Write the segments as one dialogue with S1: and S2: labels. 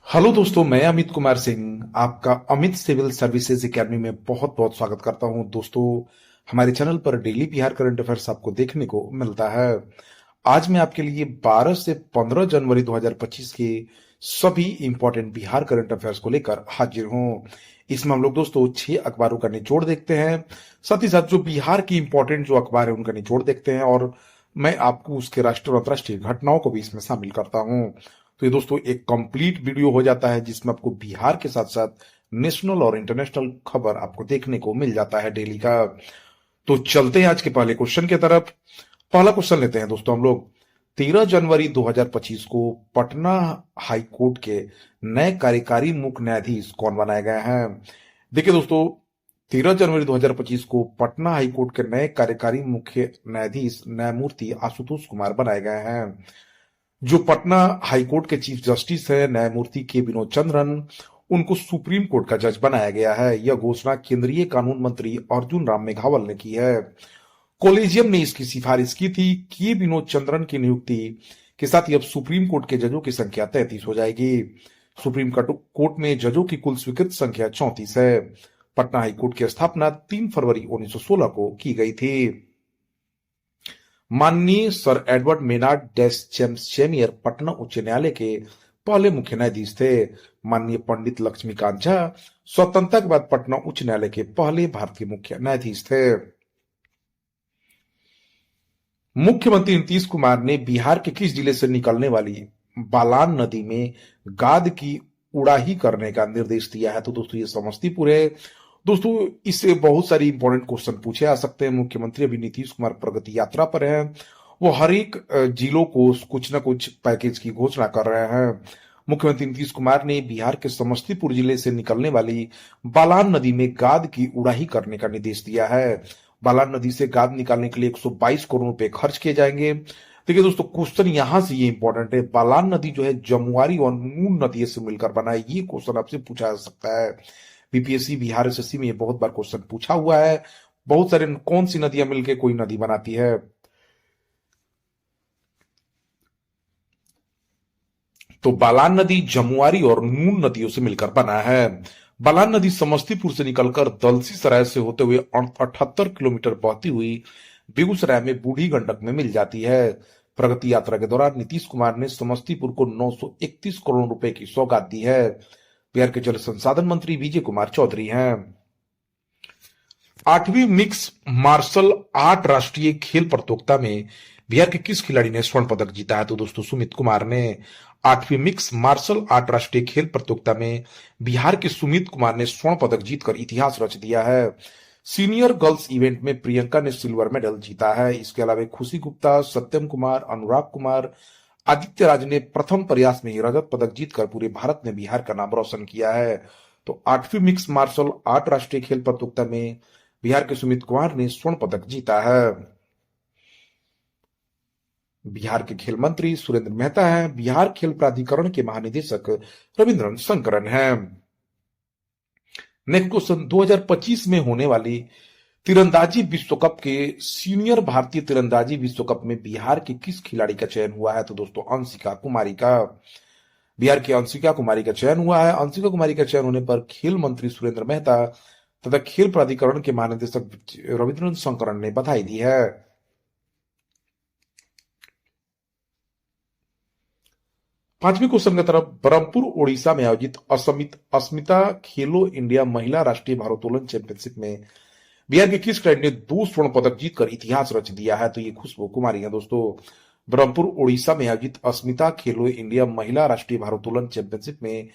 S1: Hello दोस्तों, मैं अमित कुमार सिंह आपका अमित सिविल सर्विसेज एकेडमी में बहुत बहुत स्वागत करता हूं। दोस्तों, हमारे चैनल पर डेली बिहार करंट अफेयर्स आपको देखने को मिलता है। आज मैं आपके लिए 12 से 15 जनवरी 2025 के सभी इंपॉर्टेंट बिहार करंट अफेयर्स को लेकर हाजिर हूं। इसमें हम लोग दोस्तों 6 अखबारों का निचोड़ देखते हैं, साथ ही साथ जो बिहार की इंपॉर्टेंट जो अखबार है उनका निचोड़ देखते हैं, और मैं आपको उसके राष्ट्रीय और अंतर्राष्ट्रीय घटनाओं को भी इसमें शामिल करता हूं। तो ये दोस्तों एक कंप्लीट वीडियो हो जाता है जिसमें आपको बिहार के साथ साथ नेशनल और इंटरनेशनल खबर आपको देखने को मिल जाता है डेली का। तो चलते हैं आज के पहले क्वेश्चन की तरफ। पहला क्वेश्चन लेते हैं दोस्तों हम लोग। 13 जनवरी 2025 को पटना हाई कोर्ट के नए कार्यकारी मुख्य न्यायाधीश कौन बनाए गए हैं? देखिए दोस्तों, 13 जनवरी 2025 को पटना हाई कोर्ट के नए कार्यकारी मुख्य न्यायाधीश न्यायमूर्ति आशुतोष कुमार बनाए गए हैं। जो पटना हाईकोर्ट के चीफ जस्टिस है न्यायमूर्ति के विनोद चंद्रन, उनको सुप्रीम कोर्ट का जज बनाया गया है। यह घोषणा केंद्रीय कानून मंत्री अर्जुन राम मेघवाल ने की है। कॉलेजियम ने इसकी सिफारिश की थी कि विनोद चंद्रन की नियुक्ति के साथ ही अब सुप्रीम कोर्ट के जजों की संख्या 33 हो जाएगी। सुप्रीम कोर्ट में जजों की कुल स्वीकृत संख्या 34 है। पटना हाईकोर्ट की स्थापना 3 फरवरी 1916 को की गई थी। माननीय सर एडवर्ड मेनार्ड चेमियर पटना उच्च न्यायालय के पहले मुख्य न्यायाधीश थे। माननीय पंडित लक्ष्मीकांत झा स्वतंत्रता के बाद पटना उच्च न्यायालय के पहले भारतीय मुख्य न्यायाधीश थे। मुख्यमंत्री नीतीश कुमार ने बिहार के किस जिले से निकलने वाली बालान नदी में गाद की उड़ाही करने का निर्देश दिया है? तो दोस्तों ये समस्तीपुर है। दोस्तों, इससे बहुत सारी इंपॉर्टेंट क्वेश्चन पूछे जा सकते हैं। मुख्यमंत्री अभी नीतीश कुमार प्रगति यात्रा पर है। वो हर एक जिलों को कुछ न कुछ पैकेज की घोषणा कर रहे हैं। मुख्यमंत्री नीतीश कुमार ने बिहार के समस्तीपुर जिले से निकलने वाली बालान नदी में गाद की उड़ाही करने का निर्देश दिया है। बालान नदी से गाद निकालने के लिए 122 करोड़ रुपए खर्च किए जाएंगे। देखिए दोस्तों, क्वेश्चन यहां से ये इंपॉर्टेंट है, बालान नदी जो है जमुआरी और नून नदी से मिलकर बना है। ये क्वेश्चन आपसे पूछा जा सकता है। बीपीएससी बिहार एसएससी में ये बहुत बार क्वेश्चन पूछा हुआ है। बहुत सारे कौन सी नदियां मिलकर कोई नदी बनाती है? तो बालान नदी जमुआरी और नून नदियों से मिलकर बना है। बालान नदी समस्तीपुर से निकलकर दलसीसराय से होते हुए 78 किलोमीटर बहती हुई बेगूसराय में बूढ़ी गंडक में मिल जाती है। प्रगति यात्रा के दौरान नीतीश कुमार ने समस्तीपुर को 931 करोड़ रुपए की सौगात दी है। बिहार के जल संसाधन मंत्री विजय कुमार चौधरी हैं। 8वीं मिक्स मार्शल आर्ट राष्ट्रीय खेल प्रतियोगिता में बिहार के किस खिलाड़ी ने स्वर्ण पदक जीता है? तो दोस्तों सुमित कुमार ने 8वीं मिक्स मार्शल आर्ट राष्ट्रीय खेल प्रतियोगिता में बिहार के सुमित कुमार ने स्वर्ण पदक जीतकर इतिहास रच दिया है। सीनियर गर्ल्स इवेंट में प्रियंका ने सिल्वर मेडल जीता है। इसके अलावा खुशी गुप्ता, सत्यम कुमार, अनुराग कुमार, आदित्य राज ने प्रथम प्रयास में ही रजत पदक जीतकर पूरे भारत में बिहार का नाम रोशन किया है। तो 8वीं मिक्स मार्शल आर्ट राष्ट्रीय खेल प्रतियोगिता में बिहार के सुमित कुमार ने स्वर्ण पदक जीता है। बिहार के खेल मंत्री सुरेंद्र मेहता हैं। बिहार खेल प्राधिकरण के महानिदेशक रविंद्रन शंकरन हैं। नेक्स्ट क्वेश्चन, 2025 में होने वाली तीरंदाजी विश्व कप के सीनियर भारतीय तीरंदाजी विश्व कप में बिहार के किस खिलाड़ी का चयन हुआ है? तो दोस्तों अंशिका कुमारी का। बिहार की अंशिका कुमारी का चयन हुआ है। अंशिका कुमारी का चयन होने पर खेल मंत्री सुरेंद्र मेहता तथा खेल प्राधिकरण के महानिदेशक रविंद्रन शंकरन ने बधाई दी है। 5वीं क्वेश्चन की तरफ, ब्रह्मपुर ओडिशा में आयोजित अस्मिता खेलो इंडिया महिला राष्ट्रीय भारोत्तोलन चैंपियनशिप में बिहार के किस खिलाड़ी ने 2 स्वर्ण पदक जीतकर इतिहास रच दिया है? तो ये खुशबू कुमारी है। दोस्तों, ब्रह्मपुर ओडिशा में आयोजित अस्मिता खेलो इंडिया महिला राष्ट्रीय भारोत्तोलन चैंपियनशिप में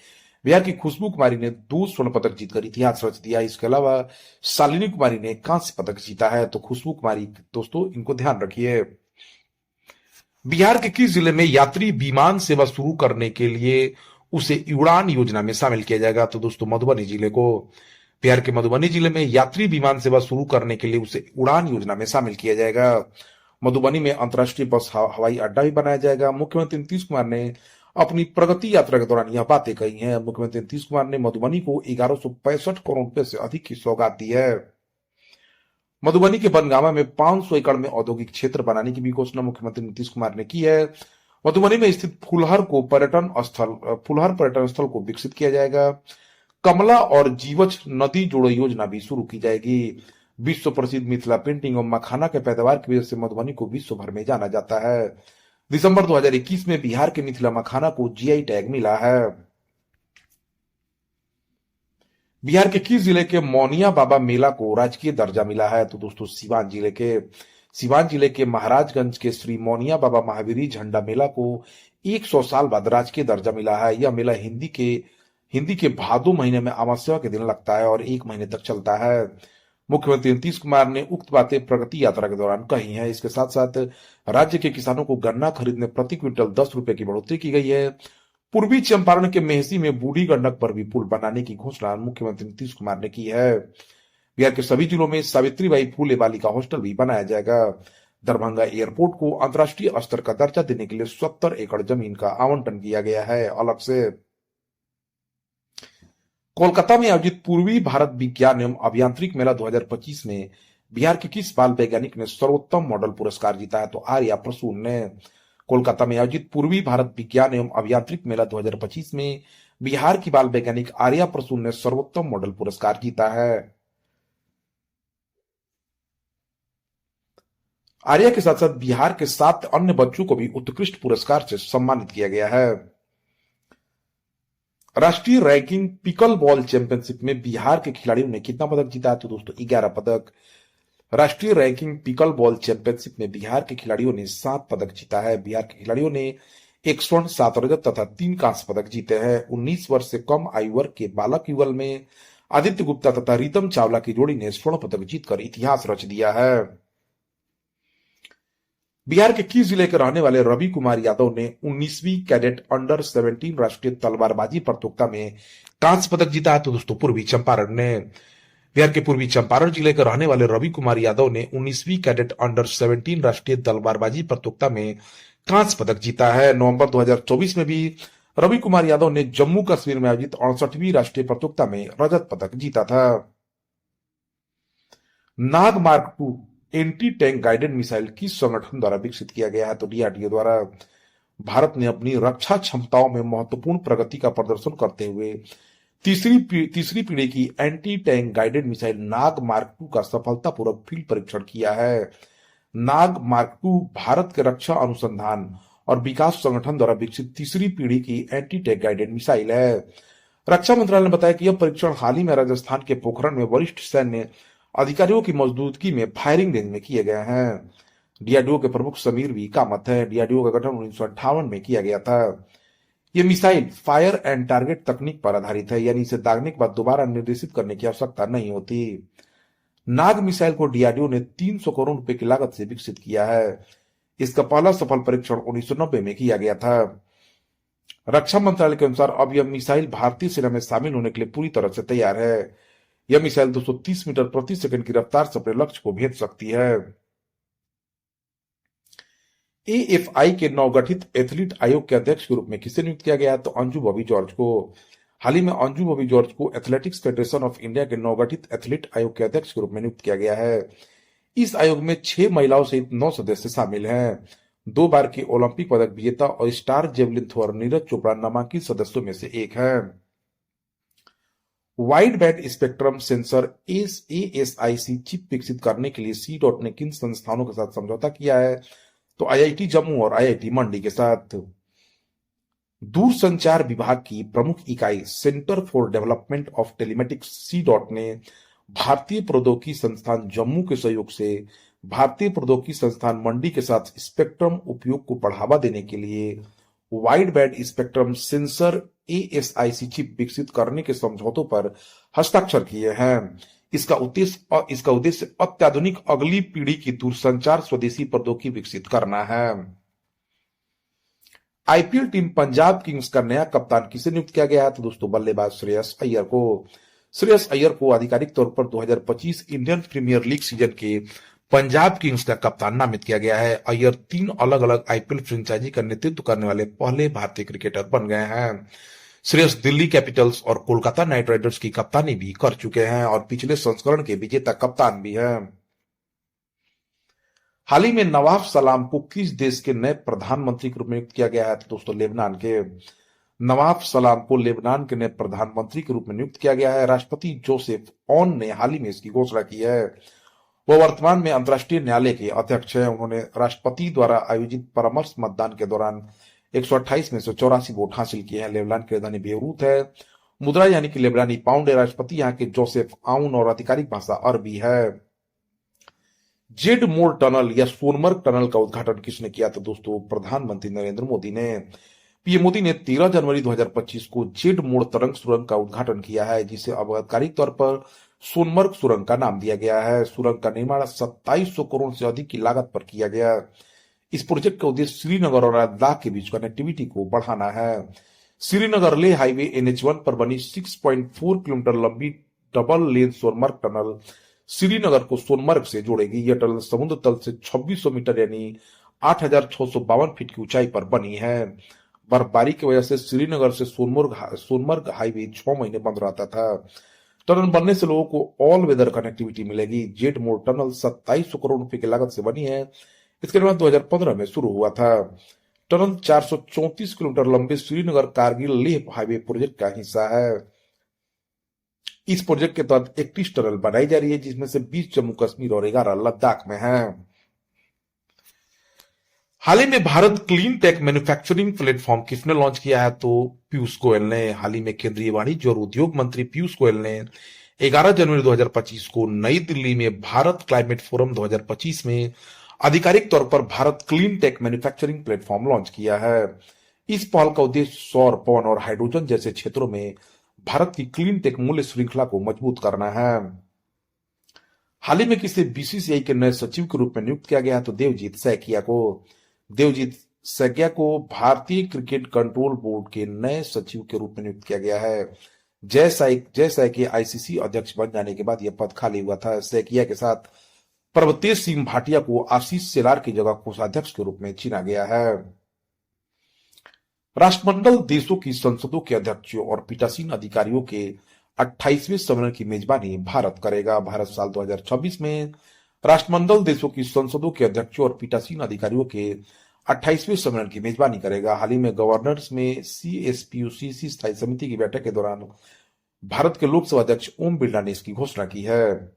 S1: बिहार की खुशबू कुमारी ने 2 स्वर्ण पदक जीतकर इतिहास रच दिया। इसके अलावा शालिनी कुमारी ने कांस्य पदक जीता है। तो खुशबू कुमारी दोस्तों इनको ध्यान रखिए। बिहार के किस जिले में यात्री विमान सेवा शुरू करने के लिए उसे उड़ान योजना में शामिल किया जाएगा? तो दोस्तों मधुबनी जिले को। बिहार के मधुबनी जिले में यात्री विमान सेवा शुरू करने के लिए उसे उड़ान योजना में शामिल किया जाएगा। मधुबनी में अंतर्राष्ट्रीय बस हवाई अड्डा भी बनाया जाएगा। मुख्यमंत्री नीतीश कुमार ने अपनी प्रगति यात्रा के दौरान यह बातें कही हैं। मुख्यमंत्री नीतीश कुमार ने मधुबनी को 1165 करोड़ रुपए से अधिक की सौगात दी है। मधुबनी के बनगामा में 500 एकड़ में औद्योगिक क्षेत्र बनाने की भी घोषणा मुख्यमंत्री नीतीश कुमार ने की है। मधुबनी में स्थित फुलहर पर्यटन स्थल को विकसित किया जाएगा। कमला और जीवछ नदी जोड़ो योजना भी शुरू की जाएगी। विश्व प्रसिद्ध मिथिला पेंटिंग और मखाना के पैदावार की वजह से मधुबनी को विश्व भर में जाना जाता है। दिसंबर 2021 में बिहार के मिथिला मखाना को जीआई टैग मिला है। बिहार के किस जिले के मौनिया बाबा मेला को राजकीय दर्जा मिला है? तो दोस्तों सिवान जिले के महाराजगंज के श्री मौनिया बाबा महावीरी झंडा मेला को 100 साल बाद राजकीय दर्जा मिला है। यह मेला हिंदी के भादो महीने में अमावस्या के दिन लगता है और 1 महीने तक चलता है। मुख्यमंत्री नीतीश कुमार ने उक्त बातें प्रगति यात्रा के दौरान कही हैं। इसके साथ साथ राज्य के किसानों को गन्ना खरीदने प्रति क्विंटल 10 रुपए की बढ़ोतरी की गई है। पूर्वी चंपारण के मेहसी में बूढ़ी गंडक पर भी पुल बनाने की घोषणा मुख्यमंत्री नीतीश कुमार ने की है। बिहार के सभी जिलों में सावित्रीबाई फूले बालिका हॉस्टल भी बनाया जाएगा। दरभंगा एयरपोर्ट को अंतर्राष्ट्रीय स्तर का दर्जा देने के लिए 70 एकड़ जमीन का आवंटन किया गया है अलग से। कोलकाता में आयोजित पूर्वी भारत विज्ञान एवं अभियांत्रिक मेला 2025 में बिहार के किस बाल वैज्ञानिक ने सर्वोत्तम मॉडल पुरस्कार जीता है? तो आर्या प्रसून ने। कोलकाता में आयोजित पूर्वी भारत विज्ञान एवं अभियांत्रिक मेला 2025 में बिहार की बाल वैज्ञानिक आर्या प्रसून ने सर्वोत्तम मॉडल पुरस्कार जीता है। आर्या के साथ साथ बिहार के 7 अन्य बच्चों को भी उत्कृष्ट पुरस्कार से सम्मानित किया गया है। राष्ट्रीय रैंकिंग पिकल बॉल चैंपियनशिप में बिहार के खिलाड़ियों ने कितना पदक जीता है? तो दोस्तों 11 पदक। राष्ट्रीय रैंकिंग पिकल बॉल चैंपियनशिप में बिहार के खिलाड़ियों ने 7 पदक जीता है। बिहार के खिलाड़ियों ने 1 स्वर्ण, 7 रजत तथा 3 कांस्य पदक जीते हैं। 19 वर्ष से कम आयु वर्ग के बालक युगल में आदित्य गुप्ता तथा रितम चावला की जोड़ी ने स्वर्ण पदक जीतकर इतिहास रच दिया है। बिहार के किस जिले के रहने वाले रवि कुमार यादव ने 19वीं कैडेट अंडर 17 राष्ट्रीय तलवारबाजी प्रतियोगिता में कांस्य पदक जीता है? तो दोस्तों पूर्वी चंपारण ने। बिहार के पूर्वी चंपारण जिले के रहने वाले रवि कुमार यादव ने 19वीं कैडेट अंडर 17 राष्ट्रीय तलवारबाजी प्रतियोगिता में कांस्य पदक जीता है। नवंबर 2024 में भी रवि कुमार यादव ने जम्मू कश्मीर में आयोजित 68वीं राष्ट्रीय प्रतियोगिता में रजत पदक जीता था। Nag mark 2 anti tank guided missile किस संगठन द्वारा विकसित किया गया है? तो डीआरडीओ द्वारा। भारत ने अपनी रक्षा क्षमताओं में महत्वपूर्ण प्रगति का प्रदर्शन करते हुए तीसरी पीढ़ी की एंटी टैंक गाइडेड मिसाइल नाग मार्क 2 का सफलतापूर्वक फील्ड परीक्षण किया है। नाग मार्क 2 भारत के रक्षा अनुसंधान और विकास संगठन द्वारा विकसित तीसरी पीढ़ी की एंटी टैंक गाइडेड मिसाइल है। रक्षा मंत्रालय ने बताया कि यह परीक्षण हाल ही में राजस्थान के पोखरण में वरिष्ठ सैन्य अधिकारियों की मौजूदगी में फायरिंग रेंज में किए गए हैं। डीआरडीओ के प्रमुख समीर वी कामत है। डीआरडीओ का गठन 1958 में किया गया था। यह मिसाइल फायर एंड टारगेट तकनीक पर आधारित है, यानी इसे दागने के बाद दोबारा निर्देशित करने की आवश्यकता नहीं होती। नाग मिसाइल को डीआरडीओ ने 300 करोड़ रुपए की लागत से विकसित किया है। इसका पहला सफल परीक्षण 1990 में किया गया था। रक्षा मंत्रालय के अनुसार अब यह मिसाइल भारतीय सेना में शामिल होने के लिए पूरी तरह से तैयार है। यह मिसाइल 230 मीटर प्रति सेकंड की रफ्तार से अपने लक्ष्य को भेद सकती है। एएफआई के नवगठित एथलीट आयोग के अध्यक्ष के रूप में किसे नियुक्त किया गया? तो अंजू बॉबी जॉर्ज को। हाल ही में अंजू बॉबी जॉर्ज को एथलेटिक्स फेडरेशन ऑफ इंडिया के नवगठित एथलीट आयोग के अध्यक्ष के रूप में नियुक्त किया गया है। इस आयोग में 6 महिलाओं सहित 9 सदस्य शामिल हैं। 2 बार की ओलंपिक पदक विजेता और star javelin thrower Neeraj Chopra नामांकित सदस्यों में से एक है। Wide band spectrum sensor ASIC chip विकसित करने के लिए C-DOT ने किन संस्थानों के साथ समझौता किया है? तो IIT जम्मू और IIT मंडी के साथ। दूरसंचार विभाग की प्रमुख इकाई centre for development of telematics C-DOT ने भारतीय प्रौद्योगिकी संस्थान जम्मू के सहयोग से भारतीय प्रौद्योगिकी संस्थान मंडी के साथ स्पेक्ट्रम उपयोग को बढ़ावा देने के लिए wide band spectrum sensor ASIC chip विकसित करने के समझौतों पर हस्ताक्षर किए हैं। इसका उद्देश्य अत्याधुनिक अगली पीढ़ी की दूरसंचार स्वदेशी प्रौद्योगिकी विकसित करना है। आईपीएल टीम पंजाब किंग्स का नया कप्तान किसे नियुक्त किया गया है? तो दोस्तों बल्लेबाज श्रेयस अय्यर को। श्रेयस अय्यर को आधिकारिक तौर पर 2025 इंडियन प्रीमियर लीग सीजन के पंजाब किंग्स का कप्तान नामित किया गया है। अय्यर 3 अलग अलग आईपीएल फ्रेंचाइजी का नेतृत्व करने वाले पहले भारतीय क्रिकेटर बन गए हैं। श्रेयस दिल्ली कैपिटल्स और कोलकाता नाइट राइडर्स की कप्तानी भी कर चुके हैं और पिछले संस्करण के विजेता कप्तान भी हैं। हाल ही में नवाफ सलाम को किस देश के नए प्रधानमंत्री के रूप में नियुक्त किया गया है? तो दोस्तों लेबनान के नवाफ सलाम को लेबनान के नए प्रधानमंत्री के रूप में नियुक्त किया गया है। राष्ट्रपति जोसेफ ऑन ने हाल ही में इसकी घोषणा की है। वह वर्तमान में अंतर्राष्ट्रीय न्यायालय के अध्यक्ष हैं। उन्होंने राष्ट्रपति द्वारा आयोजित परामर्श मतदान के दौरान 128 में से 84 वोट हासिल किए हैं। लेबनान की राजधानी बेरूत है। मुद्रा यानी कि लेबनानी पाउंड है। राष्ट्रपति यहाँ के जोसेफ आउन और आधिकारिक भाषा अरबी है। जेड मोर टनल या सोनमर्ग टनल का उद्घाटन किसने किया? तो दोस्तों प्रधानमंत्री नरेंद्र मोदी ने। पीएम मोदी ने 13 जनवरी 2025 को जेड मोड़ तरंग सुरंग का उद्घाटन किया है, जिसे अब आधिकारिक तौर पर सोनमर्ग सुरंग का नाम दिया गया है। सुरंग का निर्माण 2700 करोड़ से अधिक की लागत पर किया गया। इस प्रोजेक्ट का उद्देश्य श्रीनगर और लद्दाख के बीच कनेक्टिविटी को बढ़ाना है। श्रीनगर लेह हाईवे NH1 पर बनी 6.4 किलोमीटर लंबी double lane Sonamarg tunnel Srinagar को सोनमर्ग से जोड़ेगी। यह टनल समुद्र तल से 2600 मीटर यानी 8652 फीट की ऊंचाई पर बनी है। बर्फबारी की वजह से श्रीनगर से सोनमर्ग हाईवे 6 महीने बंद रहता था। टनल बनने से लोगों को ऑल वेदर कनेक्टिविटी मिलेगी। जेड मोड़ टनल 2700 करोड़ रुपए की लागत से बनी है। इसके निर्माण 2015 में शुरू हुआ था। टनल 434 किलोमीटर लंबे श्रीनगर कारगिल लेह हाईवे प्रोजेक्ट का हिस्सा है। इस प्रोजेक्ट के तहत 31 टनल बनाई जा रही है, जिसमें से 20 जम्मू कश्मीर और 11 लद्दाख में है। हाल ही में Bharat clean tech manufacturing platform किसने लॉन्च किया है? तो पीयूष गोयल ने। हाल ही में केंद्रीय वाणिज्य और उद्योग मंत्री पीयूष गोयल ने 11 जनवरी 2025 को नई दिल्ली में भारत क्लाइमेट फोरम 2025 में आधिकारिक तौर पर Bharat clean tech manufacturing platform launch किया है। इस पहल का उद्देश्य सौर, पवन और हाइड्रोजन जैसे क्षेत्रों में भारत की क्लीन टेक मूल्य श्रृंखला को मजबूत करना है। हाल ही में किसे बीसीसीआई के नए सचिव के रूप में नियुक्त किया गया है? तो देवजीत सैकिया को भारतीय क्रिकेट कंट्रोल बोर्ड के नए सचिव के रूप में नियुक्त किया गया है। जय के आईसीसी अध्यक्ष बन जाने के बाद यह पद खाली हुआ था। सैकिया के साथ प्रभतेश सिंह भाटिया को आशीष शेलार की जगह कोषाध्यक्ष के रूप में चुना गया है। राष्ट्रमंडल देशों की संसदों के अध्यक्षों और पीठासीन अधिकारियों के 28वें सम्मेलन की मेजबानी भारत करेगा। भारत साल 2026 में राष्ट्रमंडल देशों की संसदों के अध्यक्षों और पीठासीन अधिकारियों के 28वें सम्मेलन की मेजबानी करेगा। हाल ही में गवर्नर्स में CSPUCC स्थायी समिति की बैठक के दौरान भारत के लोकसभा अध्यक्ष ओम बिरला ने इसकी घोषणा की है।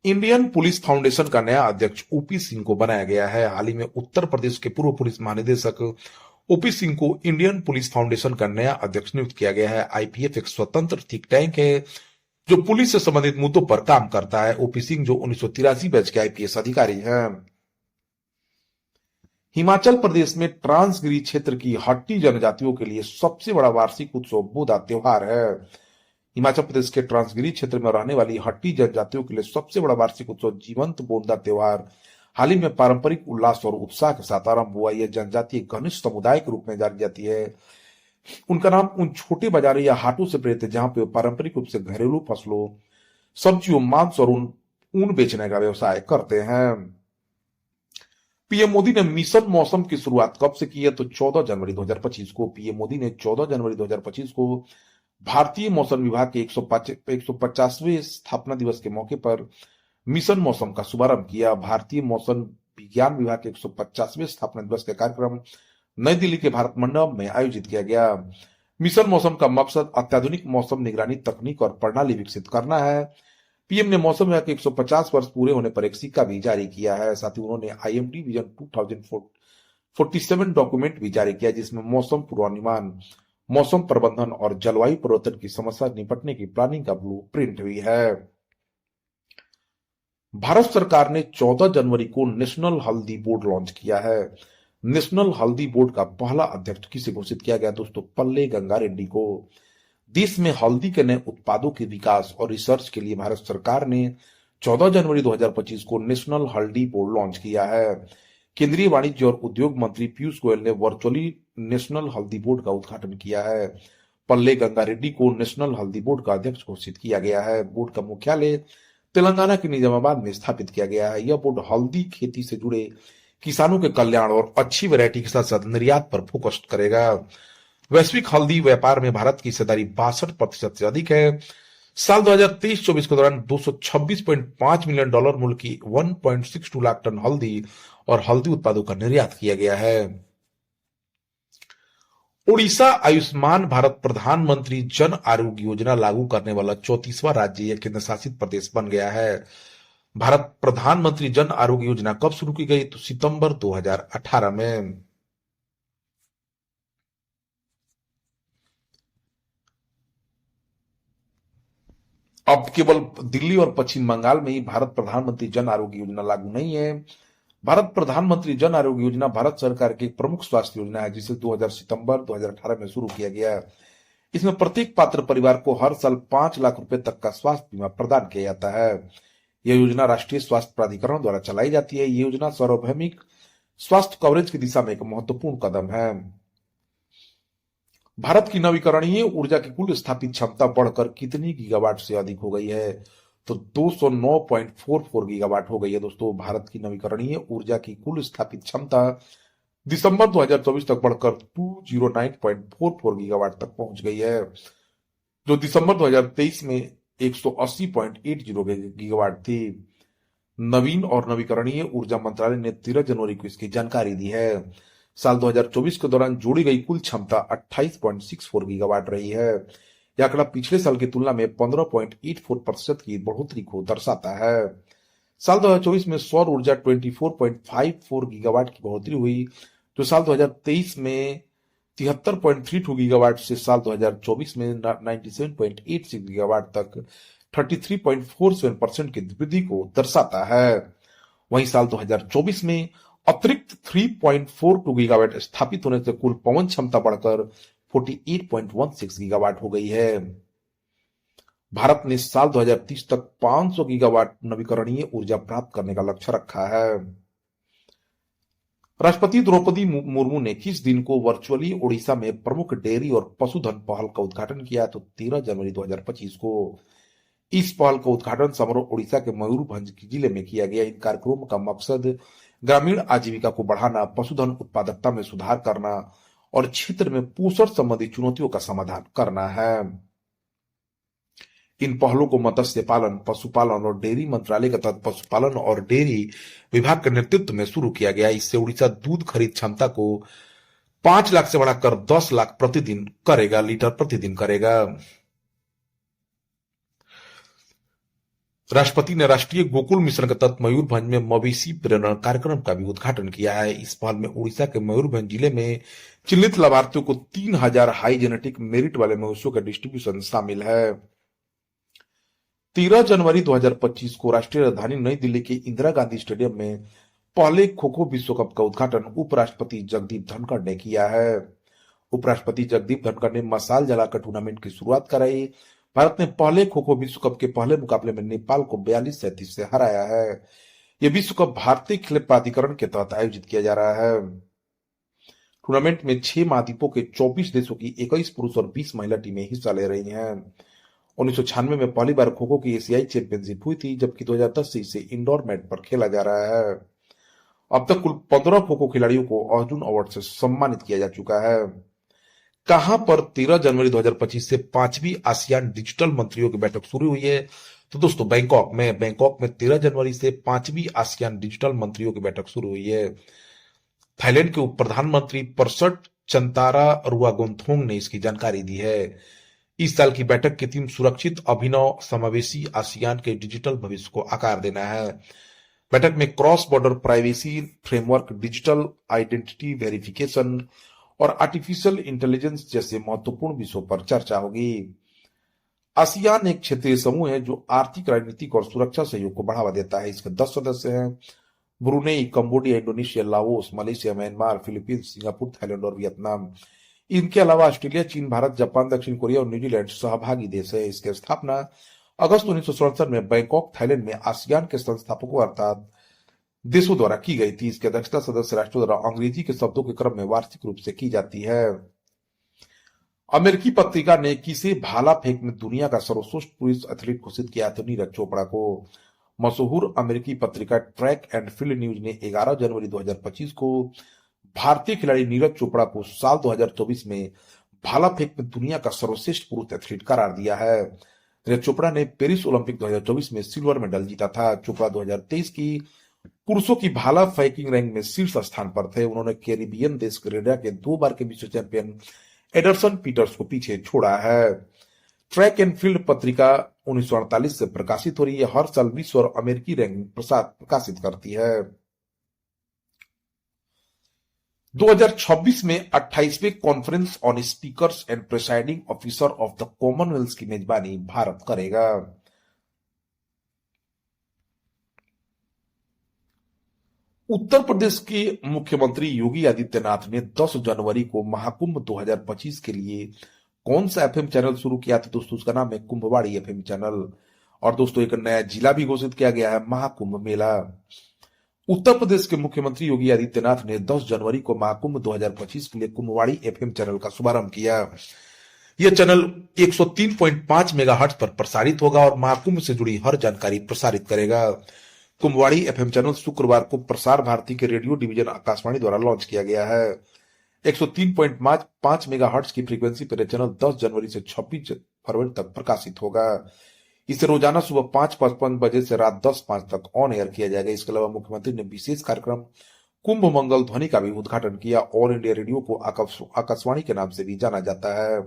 S1: इंडियन पुलिस फाउंडेशन का नया अध्यक्ष OP सिंह को बनाया गया है। हाल ही में उत्तर प्रदेश के पूर्व पुलिस महानिदेशक OP सिंह को इंडियन पुलिस फाउंडेशन का नया अध्यक्ष नियुक्त किया गया है। IPF एक स्वतंत्र थिंक टैंक है जो पुलिस से संबंधित मुद्दों पर काम करता है। OP सिंह जो 1983 बैच के IPS अधिकारी हैं। हिमाचल प्रदेश में ट्रांसगिरी क्षेत्र की हट्टी जनजातियों के लिए सबसे बड़ा वार्षिक उत्सव बोदा त्योहार है। हिमाचल प्रदेश के ट्रांसगिरी क्षेत्र में रहने वाली हट्टी जनजातियों के लिए सबसे बड़ा वार्षिक उत्सव जीवंत बोदा त्योहार हाल ही में पारंपरिक उल्लास और उत्साह के साथ आरंभ हुआ। यह जनजातीय घनिष्ठ समुदाय के रूप में जानी जाती है। उनका नाम उन छोटे बाजारों या हाटों से प्रेरित है जहां पे पारंपरिक रूप से घरेलू फसलों, सब्जियों, मांस और ऊन बेचने का व्यवसाय करते हैं। पीएम मोदी ने मिशन मौसम की शुरुआत कब से की है? तो 14 जनवरी 2025 को। पीएम मोदी ने 14 जनवरी 2025 को भारतीय मौसम विभाग के 150वें स्थापना दिवस के मौके पर मिशन मौसम का शुभारंभ किया। भारतीय मौसम विज्ञान विभाग के 150वें स्थापना दिवस का कार्यक्रम नई दिल्ली के भारत मंडप में आयोजित किया गया। मिशन मौसम का मकसद अत्याधुनिक मौसम निगरानी तकनीक और प्रणाली विकसित करना है। पीएम ने मौसम विभाग के 150 वर्ष पूरे होने पर एक सिक्का भी जारी किया है। साथ ही उन्होंने IMD विजन 2047 डॉक्यूमेंट भी जारी किया, जिसमें मौसम पूर्वानुमान, मौसम प्रबंधन और जलवायु परिवर्तन की समस्या निपटने की प्लानिंग का ब्लूप्रिंट भी है। भारत सरकार ने 14 जनवरी को नेशनल हल्दी बोर्ड लॉन्च किया है। नेशनल हल्दी बोर्ड का पहला अध्यक्ष किसे घोषित किया गया? दोस्तों पल्ले गंगा रेड्डी को। देश में हल्दी के नए उत्पादों के विकास और रिसर्च के लिए भारत सरकार ने 14 जनवरी 2025 को नेशनल हल्दी बोर्ड लॉन्च किया है। केंद्रीय वाणिज्य और उद्योग मंत्री पीयूष गोयल ने वर्चुअली नेशनल हल्दी बोर्ड का उद्घाटन किया है। पल्ले गंगा रेड्डी को नेशनल हल्दी बोर्ड का अध्यक्ष घोषित किया गया है। बोर्ड का मुख्यालय तेलंगाना के निजामाबाद में स्थापित किया गया है। यह बोर्ड हल्दी खेती से जुड़े किसानों के कल्याण और अच्छी वैरायटी के साथ साथ निर्यात पर फोकस करेगा। वैश्विक हल्दी व्यापार में भारत की हिस्सेदारी 62% से अधिक है। साल 2023-24 के दौरान $226.5 मिलियन मूल्य की 1.62 लाख टन हल्दी और हल्दी उत्पादों का निर्यात किया गया है। उड़ीसा आयुष्मान भारत प्रधानमंत्री जन आरोग्य योजना लागू करने वाला 34वां राज्य या केंद्र शासित प्रदेश बन गया है। भारत प्रधानमंत्री जन आरोग्य योजना कब शुरू की गई? तो सितंबर 2018 में। अब केवल दिल्ली और पश्चिम बंगाल में ही भारत प्रधानमंत्री जन आरोग्य योजना लागू नहीं है। भारत प्रधानमंत्री जन आरोग्य योजना भारत सरकार की एक प्रमुख स्वास्थ्य योजना है, जिसे सितंबर 2018 में शुरू किया गया। इसमें प्रत्येक पात्र परिवार को हर साल 5 लाख रुपए तक का स्वास्थ्य बीमा प्रदान किया जाता है। यह योजना राष्ट्रीय स्वास्थ्य प्राधिकरण द्वारा चलाई जाती है। यह योजना सार्वभौमिक स्वास्थ्य कवरेज की दिशा में एक महत्वपूर्ण कदम है। भारत की नवीकरणीय ऊर्जा की कुल स्थापित क्षमता बढ़कर कितनी गीगावाट से अधिक हो गई है? तो 209.44 गीगावाट हो गई है दोस्तों। भारत की नवीकरणीय ऊर्जा की कुल स्थापित क्षमता दिसंबर 2024 तक बढ़कर 209.44 गीगावाट तक पहुंच गई है, जो दिसंबर 2023 में 180.80 गीगावाट थी। नवीन और नवीकरणीय ऊर्जा मंत्रालय ने 13 जनवरी को इसकी जानकारी दी है। साल 2024 के दौरान जोड़ी गई कुल क्षमता 28.64 गीगावाट रही है। यह आंकड़ा पिछले साल की तुलना में 15.84% की बढ़ोतरी को दर्शाता है। साल 2024 में सौर ऊर्जा 24.54 गीगावाट की बढ़ोतरी हुई, जो साल 2023 में 73.32 गीगावाट से साल 2024 में 97.86 गीगावाट तक 33.47% की वृद्धि को दर्शाता है। वहीं साल 2024 में अतिरिक्त 3.42 गीगावाट स्थापित होने से कुल पवन क्षमता बढ़कर 48.16 गीगावाट हो गई है। भारत ने साल 2030 तक 500 गीगावाट नवीकरणीय ऊर्जा प्राप्त करने का लक्ष्य रखा है। राष्ट्रपति द्रौपदी मुर्मू ने किस दिन को वर्चुअली ओडिशा में प्रमुख डेयरी और पशुधन पहल का उद्घाटन किया? तो 13 जनवरी 2025 को। इस पहल का उद्घाटन समारोह ओडिशा के मयूरभंज जिले में किया गया। इन कार्यक्रमों का मकसद ग्रामीण आजीविका को बढ़ाना, पशुधन उत्पादकता में सुधार करना और क्षेत्र में पोषण संबंधी चुनौतियों का समाधान करना है। इन पहलों को मत्स्य पालन, पशुपालन और डेयरी मंत्रालय के तहत पशुपालन और डेयरी विभाग के नेतृत्व में शुरू किया गया। इससे उड़ीसा दूध खरीद क्षमता को 5 लाख से बढ़ाकर 10 लाख लीटर प्रतिदिन करेगा। राष्ट्रपति ने राष्ट्रीय गोकुल मिशन के तहत मयूरभंज में मवेशी प्रेरण कार्यक्रम का भी उद्घाटन किया है। इस पहल में उड़ीसा के मयूरभंज जिले में चिन्हित लाभार्थियों को 3000 हाई जेनेटिक मेरिट वाले मवेशियों का डिस्ट्रीब्यूशन शामिल है। 13 जनवरी 2025 को राष्ट्रीय राजधानी नई दिल्ली के इंदिरा गांधी स्टेडियम में पहले खो खो विश्व कप का उद्घाटन उपराष्ट्रपति जगदीप धनखड़ ने किया है। उपराष्ट्रपति जगदीप धनखड़ ने मशाल जलाकर टूर्नामेंट की शुरुआत कराई। भारत ने पहले खो खो विश्व कप के पहले मुकाबले में नेपाल को 42-37 से हराया है। यह विश्व कप भारतीय खेल प्राधिकरण के तहत आयोजित किया जा रहा है। टूर्नामेंट में 6 महाद्वीपों के 24 देशों की 21 पुरुष और 20 महिला टीमें हिस्सा ले रही हैं। 1996 में पहली बार खो खो की एशियाई चैंपियनशिप हुई थी, जबकि 2010 से इसे इंडोर मैट पर खेला जा रहा है। अब तक कुल 15 खो खो खिलाड़ियों को अर्जुन अवार्ड से सम्मानित किया जा चुका है। कहां पर 13 जनवरी 2025 से 5वीं आसियान डिजिटल मंत्रियों की बैठक शुरू हुई है? तो दोस्तों बैंकॉक में 13 जनवरी से 5वीं आसियान डिजिटल मंत्रियों की बैठक शुरू हुई है। थाईलैंड के उप प्रधानमंत्री परसट चंतारा रुवागोंथोंग ने इसकी जानकारी दी है। इस साल की बैठक की थीम सुरक्षित, अभिनव, समावेशी आसियान के डिजिटल भविष्य को आकार देना है। बैठक में cross border privacy framework, digital identity verification और आर्टिफिशियल इंटेलिजेंस जैसे महत्वपूर्ण विषयों पर चर्चा होगी। आसियान एक क्षेत्रीय समूह है जो आर्थिक, राजनीतिक और सुरक्षा सहयोग को बढ़ावा देता है। इसके 10 सदस्य हैं: Brunei, Cambodia, Indonesia, Laos, Malaysia, Myanmar, Philippines, Singapore, Thailand और वियतनाम। इनके अलावा ऑस्ट्रेलिया, चीन, भारत, जापान, दक्षिण कोरिया और न्यूजीलैंड सहभागी देश है। इसकी स्थापना अगस्त 1967 में बैंकॉक, थाईलैंड में आसियान के संस्थापकों अर्थात देशों द्वारा की गई थी। इसकी अध्यक्षता सदस्य राष्ट्रों द्वारा अंग्रेजी के शब्दों के क्रम में वार्षिक रूप से की जाती है। अमेरिकी पत्रिका ने किसे भाला फेंक में दुनिया का सर्वश्रेष्ठ पुरुष एथलीट घोषित किया? तो नीरज चोपड़ा को। मशहूर अमेरिकी पत्रिका ट्रैक एंड फील्ड न्यूज ने 11 जनवरी 2025 को भारतीय खिलाड़ी नीरज चोपड़ा को साल 2024 में भाला फेंक में दुनिया का सर्वश्रेष्ठ पुरुष एथलीट करार दिया है। नीरज चोपड़ा ने पेरिस ओलंपिक 2024 में सिल्वर मेडल जीता था। चोपड़ा 2023 की पुरुषों की भाला फेंकिंग रैंक में शीर्ष स्थान पर थे। उन्होंने कैरिबियन देश ग्रेनाडा के 2 बार के विश्व चैंपियन एडरसन पीटर्स को पीछे छोड़ा है। ट्रैक एंड फील्ड पत्रिका 1948 से प्रकाशित हो रही है। हर साल विश्व और अमेरिकी रैंकिंग प्रकाशित करती है। 2026 में 28वें conference on speakers and presiding officer of the commonwealth की मेजबानी भारत करेगा। उत्तर प्रदेश के मुख्यमंत्री योगी आदित्यनाथ ने 10 जनवरी को महाकुंभ 2025 के लिए कौन सा एफएम चैनल शुरू किया था दोस्तों? उसका नाम है कुंभवाड़ी एफएम चैनल। और दोस्तों एक नया जिला भी घोषित किया गया है, महाकुंभ मेला। उत्तर प्रदेश के मुख्यमंत्री योगी आदित्यनाथ ने 10 जनवरी को महाकुंभ 2025 के लिए कुंभवाड़ी एफएम चैनल का शुभारंभ किया। यह चैनल 103.5 मेगाहर्ट्ज पर प्रसारित होगा और महाकुंभ से जुड़ी हर जानकारी प्रसारित करेगा। कुंभवाड़ी एफएम चैनल शुक्रवार को प्रसार भारती के रेडियो डिवीजन आकाशवाणी द्वारा लॉन्च किया गया है। 103.5 मेगाहर्ट्ज की फ्रीक्वेंसी पर चैनल 10 जनवरी से 26 फरवरी तक प्रकाशित होगा। इसे रोजाना सुबह 5:55 बजे से रात 10:05 तक ऑन एयर किया जाएगा। इसके अलावा मुख्यमंत्री ने विशेष कार्यक्रम कुंभ मंगल ध्वनि का भी उद्घाटन किया। ऑल इंडिया रेडियो को आकाशवाणी के नाम से भी जाना जाता है।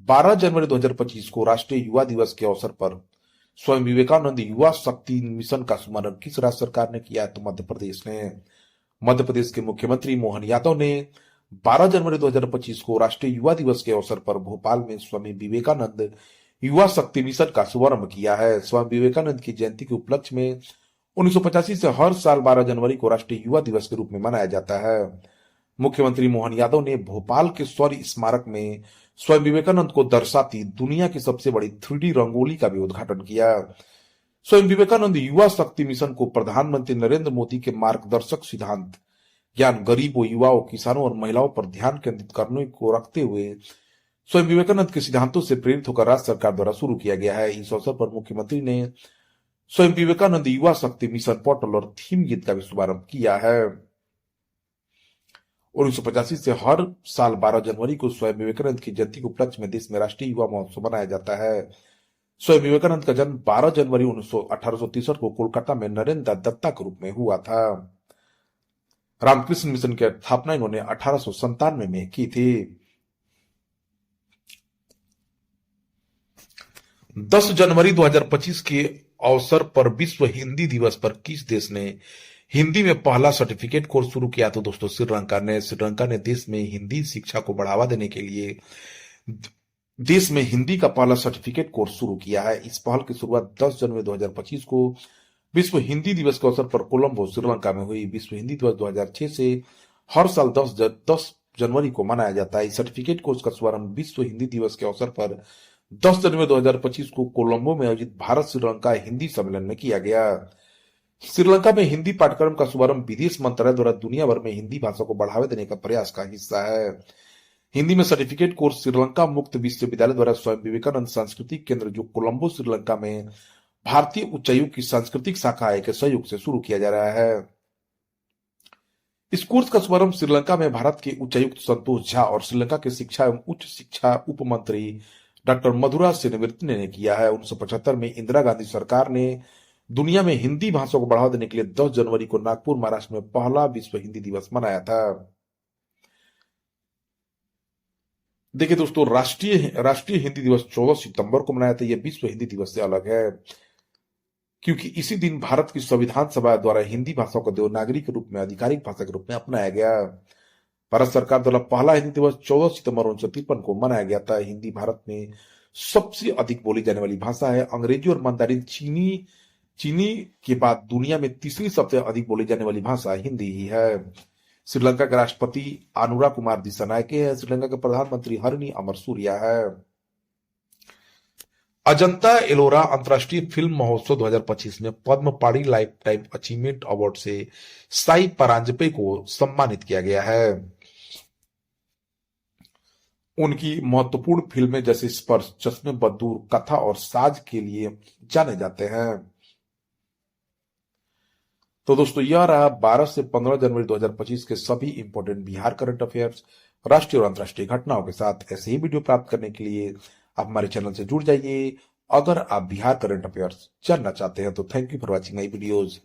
S1: 12 जनवरी 2025 को राष्ट्रीय युवा दिवस के अवसर पर स्वामी विवेकानंद युवा शक्ति मिशन का शुभारंभ किस राज्य सरकार ने किया? तो मध्य प्रदेश ने। मध्य प्रदेश के मुख्यमंत्री मोहन यादव ने 12 जनवरी 2025 को राष्ट्रीय युवा दिवस के अवसर पर भोपाल में स्वामी विवेकानंद युवा शक्ति मिशन का शुभारंभ किया है। स्वामी विवेकानंद की जयंती के उपलक्ष्य में 1985 से हर साल 12 जनवरी को राष्ट्रीय युवा दिवस के रूप में मनाया जाता है। मुख्यमंत्री मोहन यादव ने भोपाल के शौर्य स्मारक में स्वामी विवेकानंद को दर्शाती दुनिया की सबसे बड़ी 3D रंगोली का भी उद्घाटन किया। स्वामी विवेकानंद युवा शक्ति मिशन को प्रधानमंत्री नरेंद्र मोदी के मार्गदर्शक सिद्धांत ज्ञान गरीबों, युवाओं, किसानों और महिलाओं पर ध्यान केंद्रित करने को रखते हुए स्वामी विवेकानंद के सिद्धांतों से प्रेरित होकर राज्य सरकार द्वारा शुरू किया गया है। इस अवसर पर मुख्यमंत्री ने स्वामी विवेकानंद युवा शक्ति मिशन पोर्टल और थीम गीत का भी शुभारंभ किया है। 1985 से हर साल 12 जनवरी को स्वामी विवेकानंद की जयंती के उपलक्ष्य में देश में राष्ट्रीय युवा महोत्सव मनाया जाता है। स्वामी विवेकानंद का जन्म 12 जनवरी 1863 को कोलकाता में नरेंद्र दत्ता के रूप में हुआ था। रामकृष्ण मिशन की स्थापना इन्होंने 1897 में की थी। 10 जनवरी 2025 के अवसर पर विश्व हिंदी दिवस पर किस देश ने हिंदी में पहला सर्टिफिकेट कोर्स शुरू किया? तो दोस्तों श्रीलंका ने देश में हिंदी शिक्षा को बढ़ावा देने के लिए देश में हिंदी का पहला सर्टिफिकेट कोर्स शुरू किया है। इस पहल की शुरुआत 10 जनवरी 2025 को विश्व हिंदी दिवस के अवसर पर कोलंबो श्रीलंका में हुई। विश्व हिंदी दिवस 2006 से हर साल 10 जनवरी को मनाया जाता है। इस सर्टिफिकेट कोर्स का शुभारंभ विश्व हिंदी दिवस के अवसर पर 10 जनवरी 2025 को कोलंबो में आयोजित भारत श्रीलंका हिंदी सम्मेलन में किया गया। श्रीलंका में हिंदी पाठ्यक्रम का शुभारंभ विदेश मंत्रालय द्वारा दुनिया भर में हिंदी भाषा को बढ़ावा देने का प्रयास का हिस्सा है। हिंदी में सर्टिफिकेट कोर्स श्रीलंका मुक्त विश्वविद्यालय द्वारा स्वामी विवेकानंद सांस्कृतिक केंद्र जो कोलंबो श्रीलंका में भारतीय उच्चायोग की सांस्कृतिक शाखा के सहयोग से शुरू किया जा रहा है। इस कोर्स का शुभारंभ श्रीलंका में भारत के उच्चायुक्त संतोष झा और श्रीलंका के शिक्षा एवं उच्च शिक्षा उप मंत्री डॉक्टर मधुरा सेनविरत्ने ने किया है। 1975 में इंदिरा गांधी सरकार ने दुनिया में हिंदी भाषा को बढ़ावा देने के लिए 10 जनवरी को नागपुर महाराष्ट्र में पहला विश्व हिंदी दिवस मनाया था। देखिए दोस्तों, राष्ट्रीय हिंदी दिवस 14 सितंबर को मनाया था। यह विश्व हिंदी दिवस से अलग है क्योंकि इसी दिन भारत की संविधान सभा द्वारा हिंदी भाषा को देवनागरी के रूप में आधिकारिक भाषा के रूप में अपनाया गया। भारत सरकार द्वारा पहला हिंदी दिवस 14 सितंबर 1953 को मनाया गया था। हिंदी भारत में सबसे अधिक बोली जाने वाली भाषा है। अंग्रेजी और मंदारिन चीनी के बाद दुनिया में तीसरी सबसे अधिक बोली जाने वाली भाषा हिंदी ही है। श्रीलंका के राष्ट्रपति अनुरा कुमार दिसानायके है। श्रीलंका के प्रधानमंत्री हरिनी अमरसूरिया है। अजंता एलोरा अंतर्राष्ट्रीय फिल्म महोत्सव 2025 में पद्म पाड़ी लाइफ टाइम अचीवमेंट अवार्ड से साई परांजपे को सम्मानित किया गया है। उनकी महत्वपूर्ण फिल्में जैसे स्पर्श, चश्मे बद्दूर, कथा और साज के लिए जाने जाते हैं। तो दोस्तों यह रहा 12 से 15 जनवरी 2025 के सभी इंपॉर्टेंट बिहार करंट अफेयर्स, राष्ट्रीय और अंतर्राष्ट्रीय घटनाओं के साथ। ऐसे ही वीडियो प्राप्त करने के लिए आप हमारे चैनल से जुड़ जाइए अगर आप बिहार करंट अफेयर्स जानना चाहते हैं। तो thank you for watching my videos.